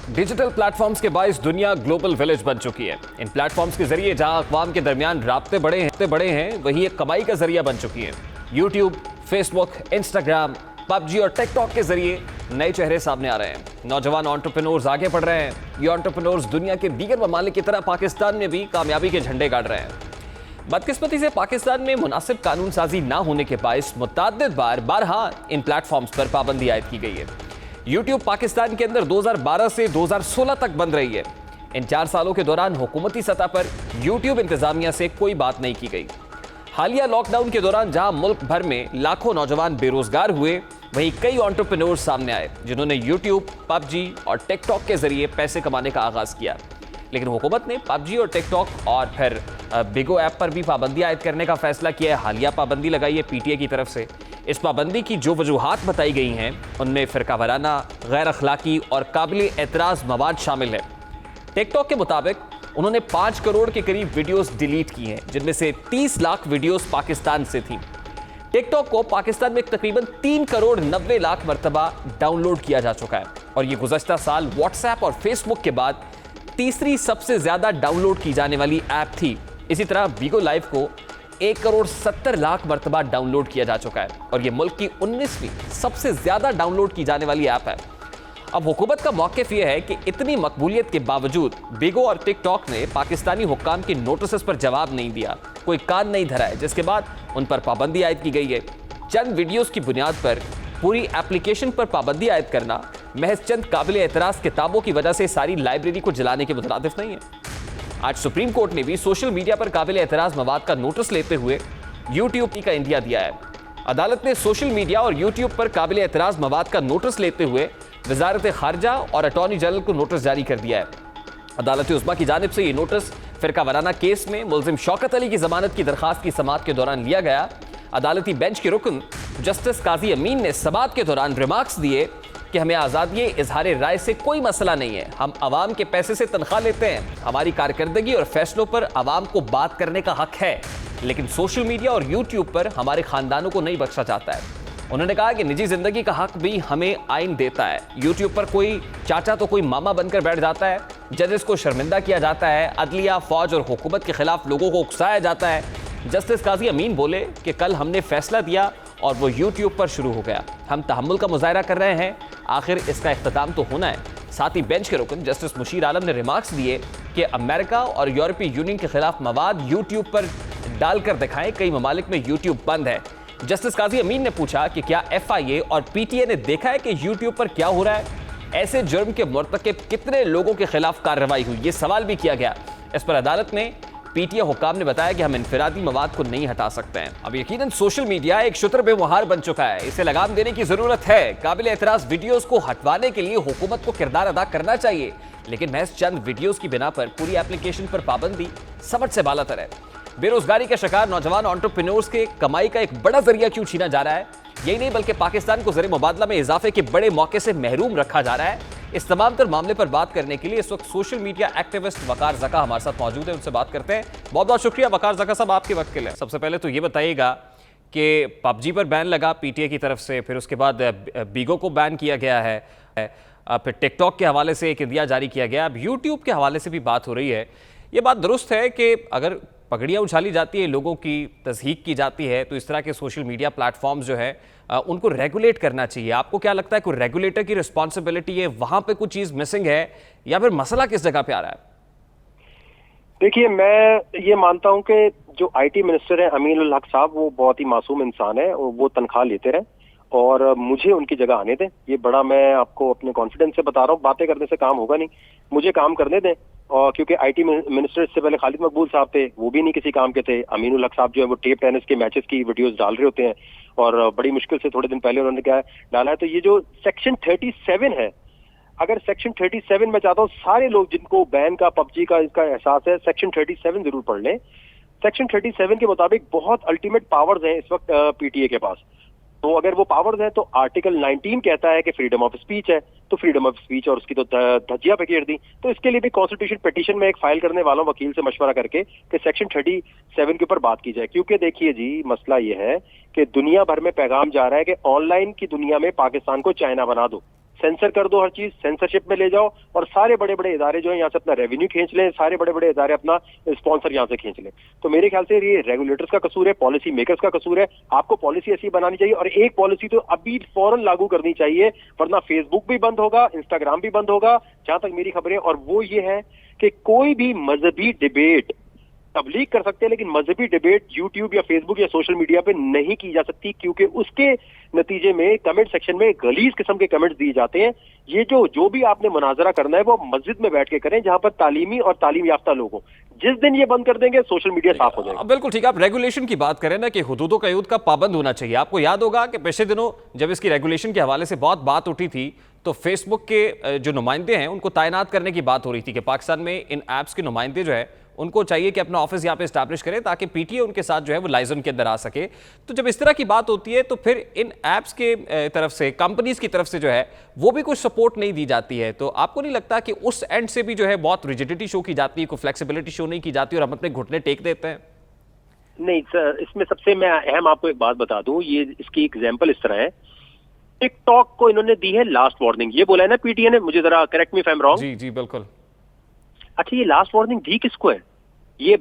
Digital platforms के बायस दुनिया global village बन चुकी है। इन प्लेटफॉर्म्स के जरिए जहां अक़वाम के दरमियान राब्ते बड़े हैं वहीं एक कमाई का जरिया बन चुकी है। यूट्यूब, फेसबुक, इंस्टाग्राम, पबजी और टिकटॉक के जरिए नए चेहरे सामने आ रहे हैं। नौजवान एंटरप्रेन्योर्स आगे बढ़ रहे हैं। ये एंटरप्रेन्योर्स दुनिया के दीगर ममालिक की तरह पाकिस्तान में भी कामयाबी के झंडे गाड़ रहे हैं। बदकिस्मती से पाकिस्तान में मुनासिब कानून साजी न होने के बायस मुतअद्दिद बारहा इन प्लेटफॉर्म्स पर पाबंदी आयद की गई है। यूट्यूब पाकिस्तान के अंदर 2012 से 2016 तक बंद रही है। इन 4 सालों के दौरान हुकूमती सतह पर यूट्यूब इंतजामिया से कोई बात नहीं की गई। हालिया लॉकडाउन के दौरान जहां मुल्क भर में लाखों नौजवान बेरोजगार हुए, वहीं कई एंटरप्रेन्योर्स सामने आए जिन्होंने यूट्यूब, पबजी और टिकटॉक के जरिए पैसे कमाने का आगाज किया। लेकिन हुकूमत ने पबजी और टिकटॉक और फिर बिगो ऐप पर भी पाबंदी आयद करने का फैसला किया है। हालिया पाबंदी लगाई है पीटीए की तरफ से। इस पाबंदी की जो वजूहात बताई गई हैं उनमें फ़िरका वाराना, गैर अखलाकी और काबिल एतराज़ मवाद शामिल है। टिकटॉक के मुताबिक उन्होंने 5 करोड़ के करीब वीडियोस डिलीट की हैं, जिनमें से 30 लाख वीडियोस पाकिस्तान से थीं। टिकटॉक को पाकिस्तान में तकरीबन 3 करोड़ 90 लाख मरतबा डाउनलोड किया जा चुका है और ये गुज़श्ता साल व्हाट्सएप और फेसबुक के बाद तीसरी सबसे ज़्यादा डाउनलोड की जाने वाली ऐप थी। इसी तरह बिगो लाइव को 1 करोड़ 70 लाख मरतबा डाउनलोड किया जा चुका है और यह मुल्क की 19वीं सबसे ज्यादा डाउनलोड की जाने वाली ऐप है। अब हुकूमत का मौक़िफ़ यह है कि इतनी मकबूलियत के बावजूद बिगो और टिकटॉक ने पाकिस्तानी हुक्काम के नोटिस पर जवाब नहीं दिया, कोई कान नहीं धरा है, जिसके बाद उन पर पाबंदी आयद की गई है। चंद वीडियोज़ की बुनियाद पर पूरी एप्लीकेशन पर पाबंदी आयद करना महज चंद काबिल एतराज़ किताबों की वजह से सारी लाइब्रेरी को जलाने के मुतरादिफ नहीं है। आज सुप्रीम कोर्ट ने भी सोशल मीडिया पर काबिल एतराज़ मवाद का नोटिस लेते हुए यूट्यूब का इंदिया दिया है। अदालत ने सोशल मीडिया और यूट्यूब पर काबिल एतराज़ मवाद का नोटिस लेते हुए वजारत खारजा और अटॉर्नी जनरल को नोटिस जारी कर दिया है। अदालत उस्मा की जानिब से ये नोटिस फ़िरका वाराना केस में मुल्जिम शौकत अली की जमानत की दरख्वास्त की समाअत के दौरान लिया गया। अदालती बेंच के रुकन जस्टिस काजी अमीन ने समाअत के दौरान रिमार्क्स दिए कि हमें आज़ादी इजहार राय से कोई मसला नहीं है, हम आवाम के पैसे से तनख्वाह लेते हैं, हमारी कारकर्दगी और फैसलों पर आवाम को बात करने का हक है, लेकिन सोशल मीडिया और यूट्यूब पर हमारे खानदानों को नहीं बख्शा जाता है। उन्होंने कहा कि निजी जिंदगी का हक भी हमें आइन देता है। यूट्यूब पर कोई चाचा तो कोई मामा बनकर बैठ जाता है, जजेस को शर्मिंदा किया जाता है, अदलिया, फौज और हुकूमत के खिलाफ लोगों को उकसाया जाता है। जस्टिस काजी अमीन बोले कि कल हमने फैसला दिया और वो यूट्यूब पर शुरू हो गया, हम तहम्मुल का मुजाहरा कर रहे हैं, आखिर इसका इख्तिताम तो होना है। साथ ही बेंच के रुकन जस्टिस मुशीर आलम ने रिमार्क्स दिए कि अमेरिका और यूरोपीय यूनियन के खिलाफ मवाद यूट्यूब पर डालकर दिखाएं, कई ममालिक में यूट्यूब बंद है। जस्टिस काजी अमीन ने पूछा कि क्या FIA और PTA ने देखा है कि यूट्यूब पर क्या हो रहा है, ऐसे जुर्म के मुर्तकिब कितने लोगों के खिलाफ कार्रवाई हुई, ये सवाल भी किया गया। इस पर अदालत ने PTA हुक्काम ने बताया कि हम इनफरादी मवाद को नहीं हटा सकते हैं। अब यकीनन सोशल मीडिया एक शुतर बेमुहार बन चुका है, इसे लगाम देने की जरूरत है। काबिल एतराज वीडियोस को हटवाने के लिए हुकूमत को किरदार अदा करना चाहिए, लेकिन महज चंद वीडियोस की बिना पर पूरी एप्लीकेशन पर पाबंदी समझ से बालातर है। बेरोजगारी का शिकार नौजवान एंटरप्रेन्योर्स के कमाई का एक बड़ा जरिया क्यों छीना जा रहा है? यही नहीं बल्कि पाकिस्तान को ज़र मुबादला में इजाफे के बड़े मौके से महरूम रखा जा रहा है। इस तमाम तर मामले पर बात करने के लिए इस वक्त सोशल मीडिया एक्टिविस्ट वकार ज़का हमारे साथ मौजूद है, उनसे बात करते हैं। बहुत बहुत शुक्रिया वकार ज़का साहब आपके वक्त के लिए। सबसे पहले तो ये बताइएगा कि पबजी पर बैन लगा PTA की तरफ से, फिर उसके बाद बिगो को बैन किया गया है, फिर टिकटॉक के हवाले से एक इंदिया जारी किया गया, अब यूट्यूब के हवाले से भी बात हो रही है। ये बात दुरुस्त है कि अगर पगड़ियाँ उछाली जाती है, लोगों की तज़हीक की जाती है, तो इस तरह के सोशल मीडिया प्लेटफॉर्म्स जो है उनको रेगुलेट करना चाहिए। आपको क्या लगता है कोई रेगुलेटर की रिस्पॉन्सिबिलिटी है, वहां पे कुछ चीज मिसिंग है, या फिर मसला किस जगह पे आ रहा है? देखिए, मैं ये मानता हूं कि जो IT मिनिस्टर है अमीन उल हक साहब, वो बहुत ही मासूम इंसान है, वो तनख्वाह लेते रहे और मुझे उनकी जगह आने दें। ये बड़ा मैं आपको अपने कॉन्फिडेंस से बता रहा हूँ, बातें करने से काम होगा नहीं, मुझे काम करने दें। और क्योंकि IT मिनिस्टर इससे पहले खालिद मकबूल साहब थे, वो भी नहीं किसी काम के थे। अमीन उल हक साहब जो है वो टेप टेनिस के मैचेस की वीडियोस डाल रहे होते हैं और बड़ी मुश्किल से थोड़े दिन पहले उन्होंने क्या डाला है। तो ये जो सेक्शन 37 है, अगर सेक्शन 37 में चाहता हूँ सारे लोग जिनको बैन का, पबजी का इसका एहसास है, सेक्शन 37 जरूर पढ़ लें। सेक्शन 37 के मुताबिक बहुत अल्टीमेट पावर्स हैं इस वक्त PTA के पास। तो अगर वो पावर्स हैं तो आर्टिकल 19 कहता है कि फ्रीडम ऑफ स्पीच है, तो फ्रीडम ऑफ स्पीच और उसकी तो धज्जियां फेंक दी। तो इसके लिए भी कॉन्स्टिट्यूशन पिटीशन में एक फाइल करने वालों वकील से मशवरा करके कि सेक्शन 37 के ऊपर बात की जाए। क्योंकि देखिए जी, मसला ये है कि दुनिया भर में पैगाम जा रहा है कि ऑनलाइन की दुनिया में पाकिस्तान को चाइना बना दो। सेंसर कर दो, हर चीज सेंसरशिप में ले जाओ और सारे बड़े बड़े इदारे जो है यहाँ से अपना रेवेन्यू खींच लें, सारे बड़े बड़े इदारे अपना स्पॉन्सर यहाँ से खींच लें। तो मेरे ख्याल से ये रेगुलेटर्स का कसूर है, पॉलिसी मेकर्स का कसूर है। आपको पॉलिसी ऐसी बनानी चाहिए और एक पॉलिसी तो अभी फौरन लागू करनी चाहिए, वरना फेसबुक भी बंद होगा, इंस्टाग्राम भी बंद होगा, जहां तक मेरी खबरें। और वो ये है कि कोई भी मजहबी डिबेट तबलीग कर सकते हैं, लेकिन मजहबी डिबेट यूट्यूब या फेसबुक या सोशल मीडिया पे नहीं की जा सकती, क्योंकि उसके नतीजे में कमेंट सेक्शन में गलीज किस्म के कमेंट्स दिए जाते हैं। ये जो भी आपने मुनाजरा करना है वो मस्जिद में बैठ के करें, जहां पर तालीमी और तालीम याफ्ता लोग हों। जिस दिन ये बंद कर देंगे सोशल मीडिया साफ हो जाएगा। बिल्कुल ठीक है। आप रेगुलेशन की बात करें ना कि हुदूदो कयूद का पाबंद होना चाहिए। आपको याद होगा कि पिछले दिनों जब इसकी रेगुलेशन के हवाले से बहुत बात उठी थी तो फेसबुक के जो नुमाइंदे हैं उनको तैनात करने की बात हो रही थी कि पाकिस्तान में इन ऐप्स के नुमाइंदे जो है उनको चाहिए कि अपना ऑफिस यहाँ पे एस्टैब्लिश करें ताकि पीटीए उनके साथ जो है वो लाइजन के अंदर आ सके। तो जब इस तरह की बात होती है तो फिर इन ऐप्स के तरफ से, कंपनीज की तरफ से जो है वो भी कुछ सपोर्ट नहीं दी जाती है। तो आपको नहीं लगता कि उस एंड से भी जो है बहुत रिजिडिटी शो की जाती है, कोई फ्लेक्सिबिलिटी शो नहीं की जाती और हम अपने घुटने टेक देते हैं? नहीं सर, इसमें सबसे मैं अहम आपको एक बात बता दूं, ये इसकी एग्जांपल इस तरह है। टिकटॉक को इन्होंने दी है लास्ट वार्निंग, ये बोला है ना पीटीए ने, मुझे जरा correct me if I am wrong. जी जी बिल्कुल। अच्छा, ये लास्ट वार्निंग दी किसको है? ये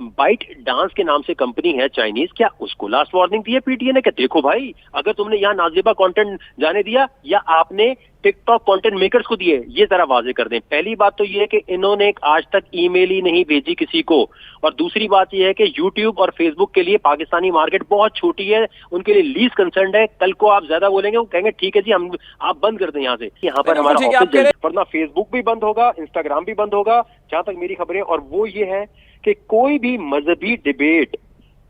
बाइट डांस के नाम से कंपनी है चाइनीज, क्या उसको लास्ट वार्निंग दी है पीटीए ने कि देखो भाई, अगर तुमने यहाँ नाजेबा कंटेंट जाने दिया या आपने टिकटॉक कंटेंट मेकर्स को दिए, ये जरा वाजे कर दें। पहली बात तो ये है कि इन्होंने आज तक ईमेल ही नहीं भेजी किसी को, और दूसरी बात ये है कि यूट्यूब और फेसबुक के लिए पाकिस्तानी मार्केट बहुत छोटी है, उनके लिए लीज कंसर्न है। कल को आप ज्यादा बोलेंगे वो कहेंगे ठीक है जी, हम आप बंद कर दें यहाँ से, यहाँ पर हमारा ऑफिस, वरना फेसबुक भी बंद होगा, इंस्टाग्राम भी बंद होगा, जहां तक मेरी खबरें। और वो ये है कि कोई भी मजहबी डिबेट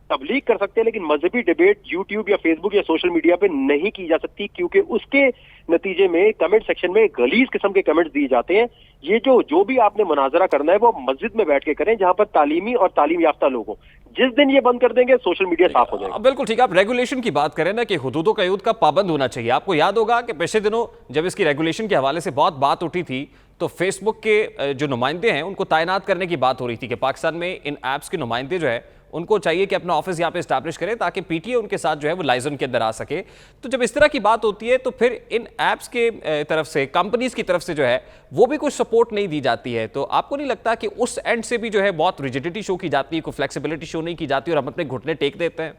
तबलीग कर सकते हैं, लेकिन मजहबी डिबेट यूट्यूब या फेसबुक या सोशल मीडिया पे नहीं की जा सकती, क्योंकि उसके नतीजे में कमेंट सेक्शन में गलीज किस्म के कमेंट्स दिए जाते हैं। ये जो भी आपने मुनाजरा करना है वो मस्जिद में बैठ के करें, जहां पर तालीमी और तालीम याफ्ता लोग हों। जिस दिन ये बंद कर देंगे सोशल मीडिया साफ हो जाएगा। बिल्कुल ठीक है। आप रेगुलेशन की बात करें ना कि हुदूदो कयूद का पाबंद होना चाहिए। आपको याद होगा कि पिछले दिनों जब इसकी रेगुलेशन के हवाले से बहुत बात उठी थी तो फेसबुक के जो नुमाइंदे हैं उनको तैनात करने की बात हो रही थी कि पाकिस्तान में इन ऐप्स के नुमाइंदे जो है उनको चाहिए कि अपना ऑफिस यहाँ पे एस्टैब्लिश करें ताकि पीटीए उनके साथ जो है वो लाइजन के अंदर आ सके। तो जब इस तरह की बात होती है तो फिर इन ऐप्स के तरफ से, कंपनीज की तरफ से जो है वो भी कुछ सपोर्ट नहीं दी जाती है। तो आपको नहीं लगता कि उस एंड से भी जो है बहुत रिजिडिटी शो की जाती है, कोई फ्लेक्सिबिलिटी शो नहीं की जाती और हम अपने घुटने टेक देते हैं?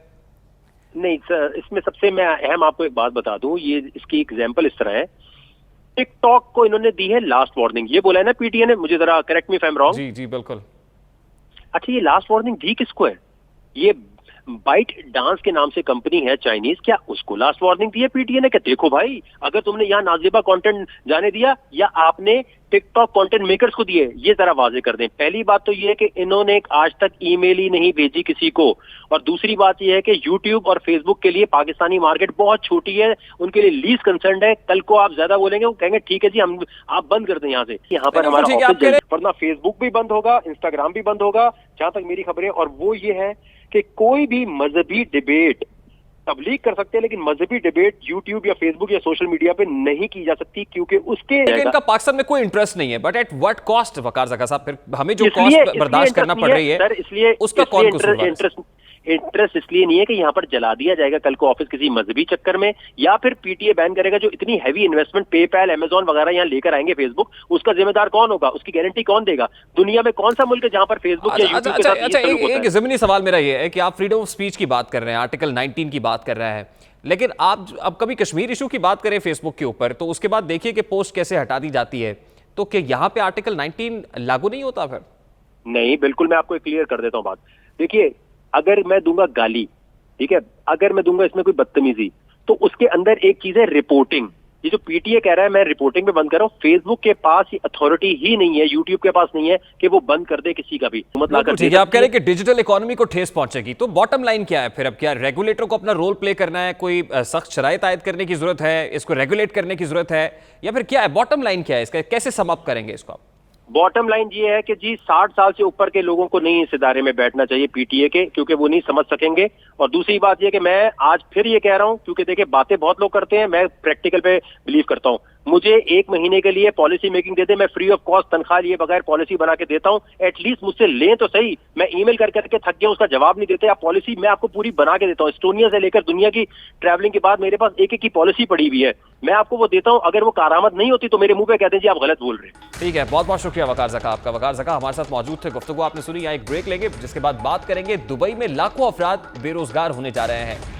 नहीं सर, इसमें सबसे मैं अहम आपको एक बात बता दूं, ये इसकी एग्जांपल इस तरह है। टिकटॉक को इन्होंने दी है लास्ट वार्निंग, ये बोला है ना पीटीए ने, मुझे जरा correct me if I am wrong. जी जी बिल्कुल। अच्छा, ये लास्ट वार्निंग दी किसको है? ये बाइट डांस के नाम से कंपनी है चाइनीज, क्या उसको लास्ट वार्निंग दी है पीटीए ने कि देखो भाई, अगर तुमने यहाँ नाजेबा कंटेंट जाने दिया या आपने टिकटॉक कंटेंट मेकर्स को दिए, ये जरा वाजे कर दें। पहली बात तो ये है कि इन्होंने आज तक ईमेल ही नहीं भेजी किसी को, और दूसरी बात ये है कि यूट्यूब और फेसबुक के लिए पाकिस्तानी मार्केट बहुत छोटी है, उनके लिए लीज कंसर्न है। कल को आप ज्यादा बोलेंगे वो कहेंगे ठीक है जी, हम आप बंद कर दें यहाँ से, यहाँ पर हमारा ऑफिस, वरना फेसबुक भी बंद होगा, इंस्टाग्राम भी बंद होगा, जहां तक मेरी खबरें। और वो ये है कि कोई भी मजहबी डिबेट तबलीग कर सकते हैं, लेकिन मजहबी डिबेट यूट्यूब या फेसबुक या सोशल मीडिया पे नहीं की जा सकती, क्योंकि उसके इनका पाकिस्तान में कोई इंटरेस्ट नहीं है। बट एट व्हाट कॉस्ट वकार जका साहब, फिर हमें जो कॉस्ट बर्दाश्त करना पड़ रही है सर, इसलिए उसका कौन कसूर? इंटरेस्ट इसलिए नहीं है कि यहाँ पर जला दिया जाएगा कल को ऑफिस किसी मजहबी चक्कर में, या फिर पीटीए बैन करेगा जो इतनी हैवी इन्वेस्टमेंट पेपैल, अमेजॉन वगैरह यहाँ लेकर आएंगे फेसबुक, उसका जिम्मेदार कौन होगा? उसकी गारंटी कौन देगा? दुनिया में कौन सा मुल्क है जहां पर फेसबुक या यूट्यूब के साथ अच्छा, एक जमीनी सवाल मेरा ये है कि आप फ्रीडम ऑफ स्पीच की बात कर रहे हैं, आर्टिकल 19 की बात कर रहा है, लेकिन आप अब कभी कश्मीर इशू की बात करें फेसबुक के ऊपर तो उसके बाद देखिए कि पोस्ट कैसे हटा दी जाती है। तो क्या यहाँ पे आर्टिकल 19 लागू नहीं होता फिर? नहीं, बिल्कुल, मैं आपको क्लियर कर देता हूँ बात। देखिए, अगर मैं दूंगा गाली, ठीक है, अगर मैं दूंगा इसमें कोई बदतमीजी, तो उसके अंदर एक चीज है रिपोर्टिंग। ये जो पीटीए कह रहा है मैं रिपोर्टिंग पे बंद कर रहा हूँ, फेसबुक के पास ये अथॉरिटी ही नहीं है, यूट्यूब के पास नहीं है कि वो बंद कर दे किसी का भी। ठीक है, आप कह रहे हैं कि डिजिटल इकोनॉमी को ठेस पहुंचेगी, तो बॉटम लाइन क्या है फिर? अब क्या रेगुलेटर को अपना रोल प्ले करना है, कोई सख्त शराइत आयद करने की जरूरत है, इसको रेगुलेट करने की जरूरत है, या फिर क्या है बॉटम लाइन क्या है इसका? कैसे सम अप करेंगे इसको आप? बॉटम लाइन ये है कि जी 60 साल से ऊपर के लोगों को नहीं इस इदारे में बैठना चाहिए पीटीए के, क्योंकि वो नहीं समझ सकेंगे। और दूसरी बात ये कि मैं आज फिर ये कह रहा हूं, क्योंकि देखिए बातें बहुत लोग करते हैं, मैं प्रैक्टिकल पे बिलीव करता हूं। मुझे 1 महीने के लिए पॉलिसी मेकिंग दे दे, मैं फ्री ऑफ कॉस्ट तनख्वाह लिए बगैर पॉलिसी बना के देता हूं। एटलीस्ट मुझसे लें तो सही। मैं ईमेल कर करके थक गया, उसका जवाब नहीं देते। आप पॉलिसी मैं आपको पूरी बना के देता हूं। एस्टोनिया से लेकर दुनिया की ट्रैवलिंग के बाद मेरे पास एक एक की पॉलिसी पड़ी हुई है, मैं आपको वो देता हूं। अगर वो कारामद नहीं होती तो मेरे मुंह पे कहते हैं जी आप गलत बोल रहे हैं। ठीक है, बहुत बहुत शुक्रिया वकार ज़का आपका। वकार ज़का हमारे साथ मौजूद थे, गुफ्तगू आपने सुनी। यहाँ एक ब्रेक लेंगे, जिसके बाद बात करेंगे दुबई में लाखों अफराद बेरोजगार होने जा रहे हैं।